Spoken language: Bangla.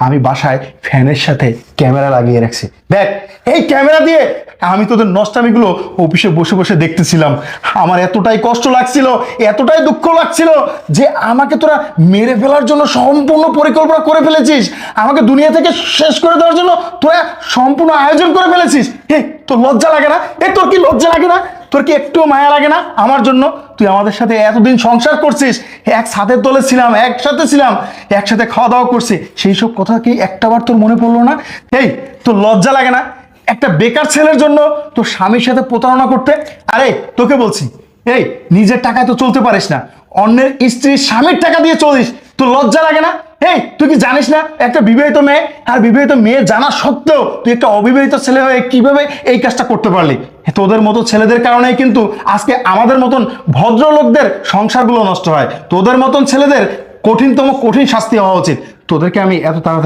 আমি বাসায় ফ্যানের সাথে ক্যামেরা লাগিয়ে রাখছি। দেখ, এই ক্যামেরা দিয়ে আমি তোদের নষ্টামিগুলো অফিসে বসে বসে দেখতেছিলাম। আমার এতটাই কষ্ট লাগছিল, এতটাই দুঃখ লাগছিল যে আমাকে তোরা মেরে ফেলার জন্য সম্পূর্ণ পরিকল্পনা করে ফেলেছিস, আমাকে দুনিয়া থেকে শেষ করে দেওয়ার জন্য তোরা সম্পূর্ণ আয়োজন করে ফেলেছিস। তোর লজ্জা লাগে না? তোর কি লজ্জা লাগে না? তোর কি একটু মায়া লাগে না আমার জন্য? তুই আমাদের সাথে এতদিন সংসার করছিস, এক ছাদের তলে ছিলাম, একসাথে ছিলাম, একসাথে খাওয়া দাওয়া করছি, সেই সব কথা কি একটাবার তোর মনে পড়লো না? তোর লজ্জা লাগে না একটা বেকার ছেলের জন্য তোর স্বামীর সাথে প্রতারণা করতে? আরে তোকে বলছি, নিজের টাকায় তো চলতে পারিস না, অন্যের স্ত্রীর স্বামীর টাকা দিয়ে চলিস, তোর লজ্জা লাগে না? তুই কি জানিস না একটা বিবাহিত মেয়ে, আর বিবাহিত মেয়ে জানা সত্ত্বেও তুই একটা অবিবাহিত ছেলে হয়ে কিভাবে এই কাজটা করতে পারলি? তোদের মতো ছেলেদের কারণেই কিন্তু আজকে আমাদের মতন ভদ্রলোকদের সংসারগুলো নষ্ট হয়। তোদের মতন ছেলেদের কঠিন শাস্তি হওয়া উচিত। তোদেরকে আমি এত তাড়াতাড়ি